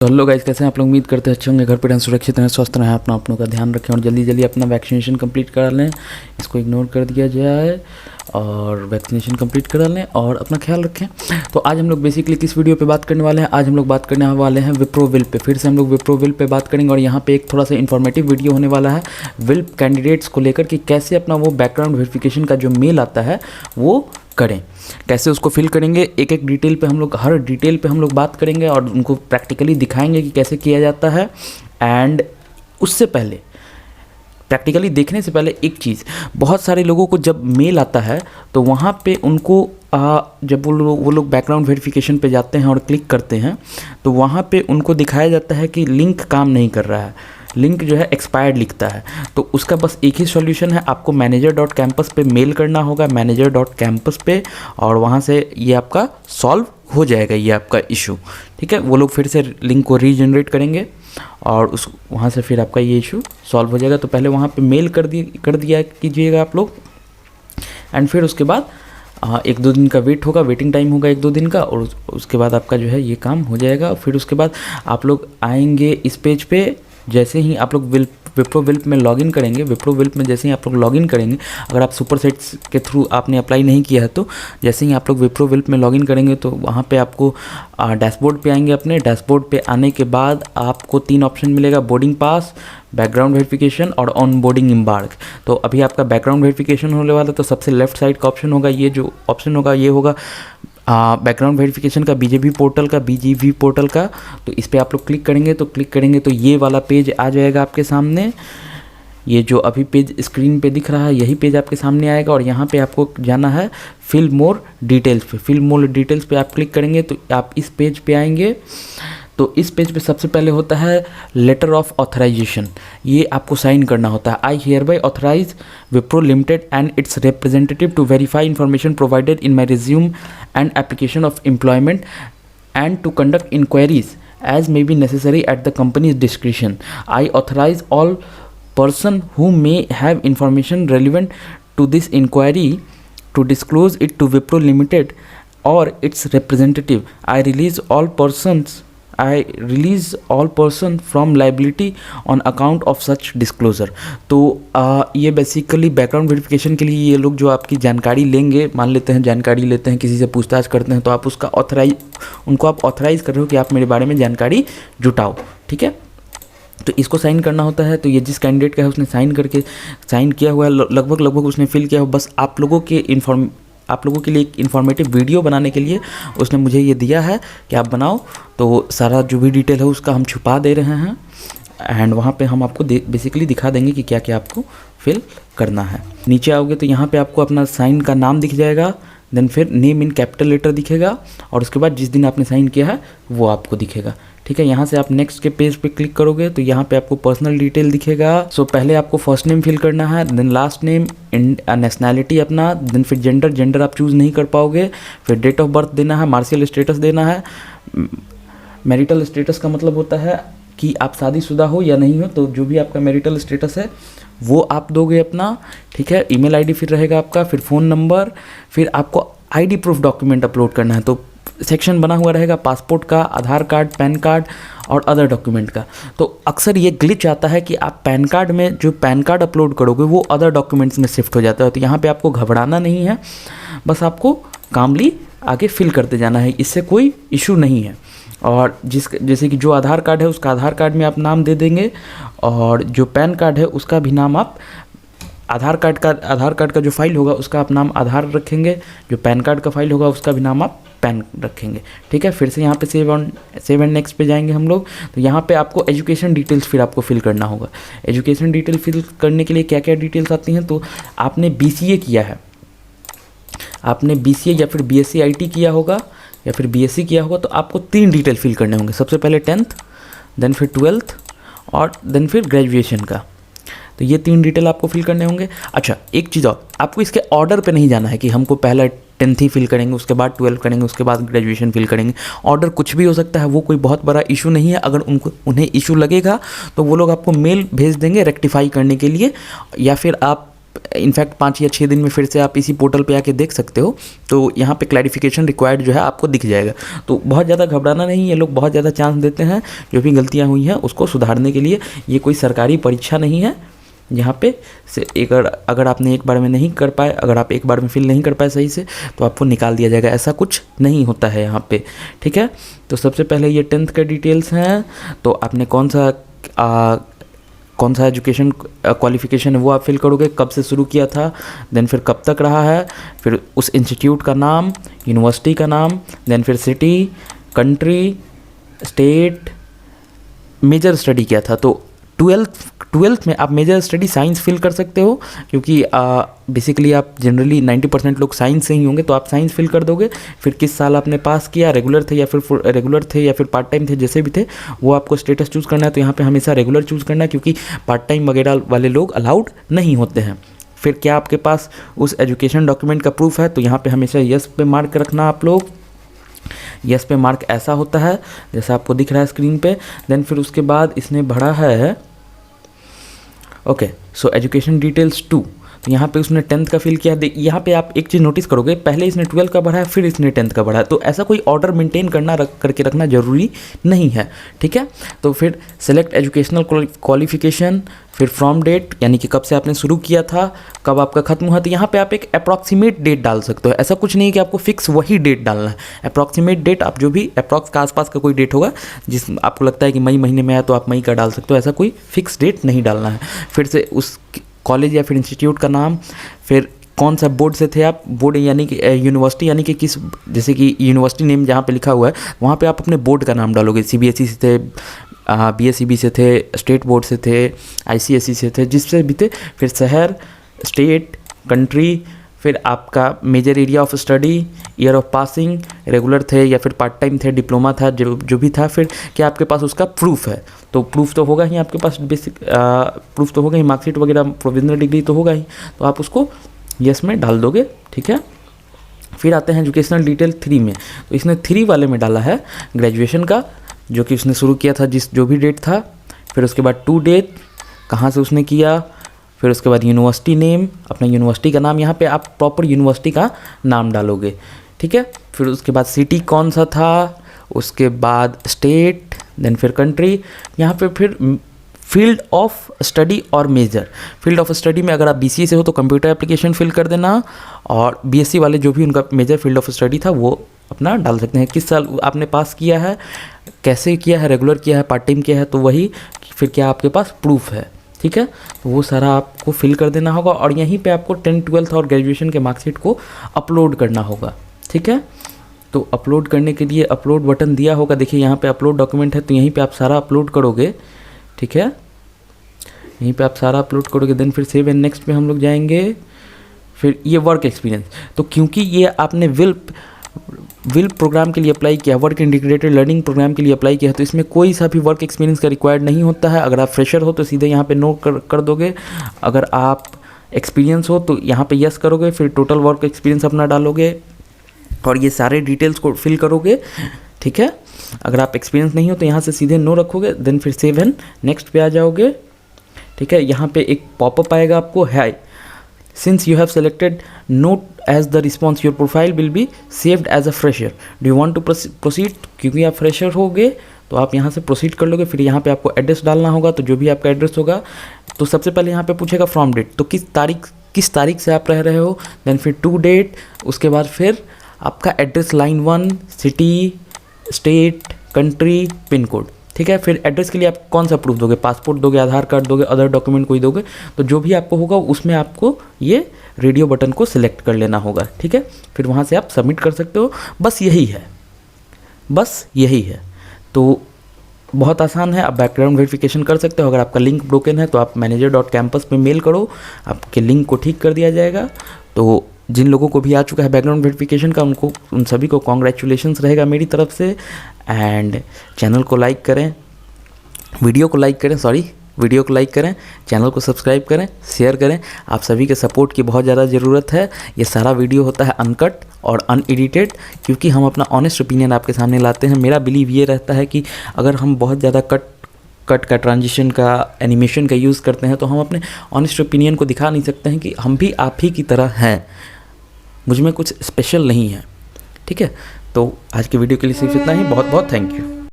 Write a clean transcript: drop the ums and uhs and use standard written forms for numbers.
तो hello guys, कैसे हैं आप लोग? उम्मीद करते हैं अच्छे होंगे, घर पर रहें, सुरक्षित रहें, स्वस्थ रहें, अपनों का ध्यान रखें और जल्दी अपना वैक्सीनेशन कंप्लीट करा लें। इसको इग्नोर कर दिया जाए और वैक्सीनेशन कंप्लीट करा लें और अपना ख्याल रखें। तो आज हम लोग बेसिकली किस वीडियो पे बात करने वाले हैं? आज हम लोग बात करने वाले हैं विप्रो विल्प पे। फिर से हम लोग विप्रो विल्प पे बात करेंगे और यहाँ पे एक थोड़ा सा इन्फॉर्मेटिव वीडियो होने वाला है विल्प कैंडिडेट्स को लेकर कि कैसे अपना वो बैकग्राउंड वेरिफिकेशन का जो मेल आता है वो करें, कैसे उसको फिल करेंगे। एक एक डिटेल पे हम लोग, हर डिटेल पे हम लोग बात करेंगे और उनको प्रैक्टिकली दिखाएंगे कि कैसे किया जाता है। एंड उससे पहले, प्रैक्टिकली देखने से पहले एक चीज़, बहुत सारे लोगों को जब मेल आता है तो वहाँ पे उनको जब वो लोग बैकग्राउंड वेरिफिकेशन पे जाते हैं और क्लिक करते हैं तो वहाँ पे उनको दिखाया जाता है कि लिंक काम नहीं कर रहा है, लिंक जो है एक्सपायर्ड लिखता है। तो उसका बस एक ही सॉल्यूशन है, आपको manager.campus पे मेल करना होगा, manager.campus पे, और वहाँ से ये आपका सॉल्व हो जाएगा, ये आपका इशू। ठीक है, वो लोग फिर से लिंक को रीजनरेट करेंगे और उस वहाँ से फिर आपका ये इशू सॉल्व हो जाएगा। तो पहले वहाँ पे मेल कर दिया कीजिएगा आप लोग। एंड फिर उसके बाद 1-2 दिन का वेट होगा, वेटिंग टाइम होगा 1-2 दिन का, और उसके बाद आपका जो है ये काम हो जाएगा। फिर उसके बाद आप लोग आएंगे इस पेज पे। जैसे ही आप लोग विप्रो विल्प में लॉगिन करेंगे, विप्रो विल्प में जैसे ही आप लोग लॉगिन करेंगे, अगर आप सुपर सेट्स के थ्रू आपने अप्लाई नहीं किया है तो जैसे ही आप लोग विप्रो विल्प में लॉगिन करेंगे तो वहाँ पे आपको डैशबोर्ड पे आएंगे। अपने डैशबोर्ड पे आने के बाद आपको 3 ऑप्शन मिलेगा, बोर्डिंग पास, बैकग्राउंड वेरिफिकेशन और ऑन बोर्डिंग एम्बार्क। तो अभी आपका बैकग्राउंड वेरिफिकेशन होने वाला, तो सबसे लेफ्ट साइड का ऑप्शन होगा, ये जो ऑप्शन होगा ये होगा बैकग्राउंड वेरिफिकेशन का, बीजीवी पोर्टल का। तो इस पर आप लोग क्लिक करेंगे तो ये वाला पेज आ जाएगा आपके सामने। ये जो अभी पेज स्क्रीन पे दिख रहा है यही पेज आपके सामने आएगा और यहाँ पे आपको जाना है फिल मोर डिटेल्स पे। फिल मोर डिटेल्स पे आप क्लिक करेंगे तो आप इस पेज पे आएंगे। तो इस पेज पे सबसे पहले होता है लेटर ऑफ ऑथराइजेशन, ये आपको साइन करना होता है। I hereby authorise Wipro limited and its representative to verify information provided in my resume and application of employment and to conduct enquiries as may be necessary at the company's discretion. I authorize all person who may have information relevant to this inquiry to disclose it to Wipro Limited or its representative. I release all person from liability on account of such disclosure. तो ये basically background verification के लिए ये लोग जो आपकी जानकारी लेंगे, मान लेते हैं जानकारी लेते हैं, किसी से पूछताछ करते हैं, तो आप उसका उनको आप ऑथराइज कर रहे हो कि आप मेरे बारे में जानकारी जुटाओ। ठीक है, तो इसको साइन करना होता है। तो ये जिस कैंडिडेट का है उसने साइन किया हुआ है, लगभग उसने फिल किया हुआ। बस आप लोगों के लिए एक इन्फॉर्मेटिव वीडियो बनाने के लिए उसने मुझे ये दिया है कि आप बनाओ। तो सारा जो भी डिटेल है उसका हम छुपा दे रहे हैं एंड वहाँ पे हम आपको बेसिकली दिखा देंगे कि क्या क्या आपको फिल करना है। नीचे आओगे तो यहाँ पे आपको अपना साइन का नाम दिख जाएगा, देन फिर नेम इन कैपिटल लेटर दिखेगा और उसके बाद जिस दिन आपने साइन किया है वो आपको दिखेगा। ठीक है, यहाँ से आप नेक्स्ट के पेज पे क्लिक करोगे तो यहाँ पे आपको पर्सनल डिटेल दिखेगा। सो पहले आपको फर्स्ट नेम फिल करना है, देन लास्ट नेम, नेशनैलिटी अपना, देन फिर जेंडर आप चूज़ नहीं कर पाओगे, फिर डेट ऑफ बर्थ देना है, मार्शियल स्टेटस देना है। मैरिटल स्टेटस का मतलब होता है कि आप शादीशुदा हो या नहीं हो, तो जो भी आपका मैरिटल स्टेटस है वो आप दोगे अपना। ठीक है, ईमेल आईडी फिर रहेगा आपका, फिर फ़ोन नंबर, फिर आपको आईडी प्रूफ डॉक्यूमेंट अपलोड करना है। तो सेक्शन बना हुआ रहेगा पासपोर्ट का, आधार कार्ड, पैन कार्ड और अदर डॉक्यूमेंट का। तो अक्सर ये ग्लिच आता है कि आप पैन कार्ड में जो पैन कार्ड अपलोड करोगे वो अदर डॉक्यूमेंट्स में शिफ्ट हो जाता है। तो यहाँ पे आपको घबराना नहीं है, बस आपको कामली आगे फिल करते जाना है, इससे कोई इशू नहीं है। और जैसे कि जो आधार कार्ड है उसका आधार कार्ड में आप नाम दे देंगे और जो पैन कार्ड है उसका भी नाम आप आधार कार्ड का जो फाइल होगा उसका आप नाम आधार रखेंगे, जो पैन कार्ड का फाइल होगा उसका भी नाम आप पैन रखेंगे। ठीक है, फिर से यहाँ पे सेव एंड नेक्स्ट पे जाएंगे हम लोग। तो यहाँ पे आपको एजुकेशन डिटेल्स फिर आपको फिल करना होगा। एजुकेशन डिटेल फिल करने के लिए क्या क्या डिटेल्स आती हैं, तो आपने BCA किया है, आपने BCA या फिर BSc IT किया होगा या फिर BSc किया होगा, तो आपको 3 डिटेल फिल करने होंगे। सबसे पहले 10th, देन फिर 12th और देन फिर ग्रेजुएशन का। तो ये 3 डिटेल आपको फिल करने होंगे। अच्छा, एक चीज़ और, आपको इसके ऑर्डर पे नहीं जाना है कि हमको पहला 10th ही फिल करेंगे, उसके बाद 12 करेंगे, उसके बाद ग्रेजुएशन फिल करेंगे। ऑर्डर कुछ भी हो सकता है, वो कोई बहुत बड़ा इशू नहीं है। अगर उन्हें इशू लगेगा तो वो लोग आपको मेल भेज देंगे रेक्टिफाई करने के लिए, या फिर आप इनफैक्ट 5 या 6 दिन में फिर से आप इसी पोर्टल पे आके देख सकते हो। तो यहाँ पे क्लैरिफिकेशन रिक्वायर्ड जो है आपको दिख जाएगा। तो बहुत ज़्यादा घबराना नहीं, ये लोग बहुत ज़्यादा चांस देते हैं जो भी गलतियाँ हुई हैं उसको सुधारने के लिए। ये कोई सरकारी परीक्षा नहीं है यहाँ पे से अगर आपने एक बार में नहीं कर पाए, अगर आप एक बार में फिल नहीं कर पाए सही से, तो आपको निकाल दिया जाएगा, ऐसा कुछ नहीं होता है यहाँ पे, ठीक है। तो सबसे पहले ये 10th के डिटेल्स हैं। तो आपने कौन सा एजुकेशन क्वालिफिकेशन है वो आप फिल करोगे, कब से शुरू किया था, देन फिर कब तक रहा है, फिर उस इंस्टीट्यूट का नाम, यूनिवर्सिटी का नाम, देन फिर city, country, state, major study क्या था। तो 12th में आप मेजर स्टडी साइंस फिल कर सकते हो, क्योंकि बेसिकली आप जनरली 90% लोग साइंस से ही होंगे, तो आप साइंस फिल कर दोगे। फिर किस साल आपने पास किया, रेगुलर थे या फिर पार्ट टाइम थे, जैसे भी थे वो आपको स्टेटस चूज़ करना है। तो यहाँ पे हमेशा रेगुलर चूज़ करना है, क्योंकि पार्ट टाइम वगैरह वाले लोग अलाउड नहीं होते हैं। फिर क्या आपके पास उस एजुकेशन डॉक्यूमेंट का प्रूफ है, तो यहाँ पर हमेशा यस पे मार्क रखना आप लोग। यस पे मार्क ऐसा होता है जैसा आपको दिख रहा है स्क्रीन पे। देन फिर उसके बाद इसने भरा है ओके सो एजुकेशन डिटेल्स 2। तो यहाँ पे उसने 10th का फिल किया। यहाँ पे आप एक चीज़ नोटिस करोगे, पहले इसने 12th का भरा है, फिर इसने 10th का भरा है। तो ऐसा कोई ऑर्डर मेंटेन करके रखना जरूरी नहीं है, ठीक है। तो फिर सेलेक्ट एजुकेशनल क्वालिफिकेशन, फिर फ्रॉम डेट यानी कि कब से आपने शुरू किया था, कब आपका खत्म हुआ। तो यहाँ पे आप एक अप्रॉक्सीमेट डेट डाल सकते हो, ऐसा कुछ नहीं है कि आपको फिक्स वही डेट डालना है। अप्रॉक्सीमेट डेट आप जो भी अप्रॉक्स का आसपास का कोई डेट होगा जिस आपको लगता है कि मई महीने में है, तो आप मई का डाल सकते हो, ऐसा कोई फिक्स डेट नहीं डालना है। फिर से उस कॉलेज या फिर इंस्टीट्यूट का नाम, फिर कौन सा बोर्ड से थे आप, बोर्ड यानी कि यूनिवर्सिटी यानी कि किस, जैसे कि यूनिवर्सिटी नेम जहाँ पे लिखा हुआ है वहाँ पे आप अपने बोर्ड का नाम डालोगे। CBSE से थे, BSEB से थे, स्टेट बोर्ड से थे, ICSE से थे, जिससे भी थे। फिर शहर, स्टेट, कंट्री, फिर आपका major area of study, year of passing, regular थे या फिर पार्ट टाइम थे, डिप्लोमा था, जो भी था। फिर क्या आपके पास उसका प्रूफ है, तो प्रूफ तो होगा ही आपके पास, बेसिक प्रूफ तो होगा ही, मार्कशीट वगैरह, प्रोविजनल डिग्री तो होगा ही, तो आप उसको यस में डाल दोगे, ठीक है। फिर आते हैं एजुकेशनल डिटेल 3 में। तो इसने 3 वाले में डाला है ग्रेजुएशन का, जो कि उसने शुरू किया था जो भी डेट था। फिर उसके बाद टू डेट, कहाँ से उसने किया। फिर उसके बाद यूनिवर्सिटी नेम, अपना यूनिवर्सिटी का नाम, यहाँ पे आप प्रॉपर यूनिवर्सिटी का नाम डालोगे, ठीक है। फिर उसके बाद सिटी कौन सा था, उसके बाद स्टेट, देन फिर कंट्री। यहाँ पे फिर फील्ड ऑफ स्टडी और मेजर। फील्ड ऑफ स्टडी में अगर आप BCA से हो तो कंप्यूटर एप्लीकेशन फिल कर देना, और BSc वाले जो भी उनका मेजर फील्ड ऑफ स्टडी था वो अपना डाल सकते हैं। किस साल आपने पास किया है, कैसे किया है, रेगुलर किया है, पार्ट टाइम किया है, तो वही फिर क्या आपके पास प्रूफ है, ठीक है। तो वो सारा आपको फिल कर देना होगा, और यहीं पे आपको 10th 12th और ग्रेजुएशन के मार्कशीट को अपलोड करना होगा, ठीक है। तो अपलोड करने के लिए अपलोड बटन दिया होगा, देखिए यहाँ पे अपलोड डॉक्यूमेंट है, तो यहीं पे आप सारा अपलोड करोगे, ठीक है। यहीं पे आप सारा अपलोड करोगे। देन फिर सेव एंड नेक्स्ट पे हम लोग जाएंगे। फिर ये वर्क एक्सपीरियंस, तो क्योंकि ये आपने विल प्रोग्राम के लिए अप्लाई किया, वर्क इंटीग्रेटेड लर्निंग प्रोग्राम के लिए अप्लाई किया है, तो इसमें कोई सा भी वर्क एक्सपीरियंस का रिक्वायर्ड नहीं होता है। अगर आप फ्रेशर हो तो सीधे यहाँ पे नो कर दोगे, अगर आप एक्सपीरियंस हो तो यहाँ पे यस करोगे, फिर टोटल वर्क एक्सपीरियंस अपना डालोगे और ये सारे डिटेल्स को फिल करोगे, ठीक है। अगर आप एक्सपीरियंस नहीं हो तो यहाँ से सीधे नो रखोगे। देन फिर सेव एंड नेक्स्ट पे आ जाओगे, ठीक है। यहाँ पे एक पॉपअप आएगा आपको, है since you have selected not as the response your profile will be saved as a fresher, do you want to proceed. क्योंकि आप फ्रेशर होगे तो आप यहाँ से प्रोसीड कर लोगे। फिर यहाँ पे आपको एड्रेस डालना होगा, तो जो भी आपका एड्रेस होगा, तो सबसे पहले यहाँ पे पूछेगा फ्रॉम डेट, तो किस तारीख से आप रह रहे हो। देन फिर टू डेट, उसके बाद फिर आपका address line 1, city, state, country, pin code, ठीक है। फिर एड्रेस के लिए आप कौन सा प्रूफ दोगे, पासपोर्ट दोगे, आधार कार्ड दोगे, अदर डॉक्यूमेंट कोई दोगे, तो जो भी आपको होगा उसमें आपको ये रेडियो बटन को सिलेक्ट कर लेना होगा, ठीक है। फिर वहाँ से आप सबमिट कर सकते हो। बस यही है, तो बहुत आसान है। आप बैकग्राउंड वेरिफिकेशन कर सकते हो। अगर आपका लिंक ब्रोकन है तो आप manager.campus पे मेल करो, आपके लिंक को ठीक कर दिया जाएगा। तो जिन लोगों को भी आ चुका है बैकग्राउंड वेरिफिकेशन का, उन सभी को कॉन्ग्रेचुलेशंस रहेगा मेरी तरफ से। एंड चैनल को लाइक करें, वीडियो को लाइक करें, चैनल को सब्सक्राइब करें, शेयर करें। आप सभी के सपोर्ट की बहुत ज़्यादा ज़रूरत है। ये सारा वीडियो होता है अनकट और अनएडिटेड, क्योंकि हम अपना ऑनेस्ट ओपिनियन आपके सामने लाते हैं। मेरा बिलीव ये रहता है कि अगर हम बहुत ज़्यादा कट कट का, ट्रांजिशन का, एनिमेशन का यूज़ करते हैं, तो हम अपने ऑनेस्ट ओपिनियन को दिखा नहीं सकते हैं कि हम भी आप ही की तरह हैं, मुझ में कुछ स्पेशल नहीं है। ठीक है, तो आज की वीडियो के लिए सिर्फ इतना ही। बहुत बहुत थैंक यू।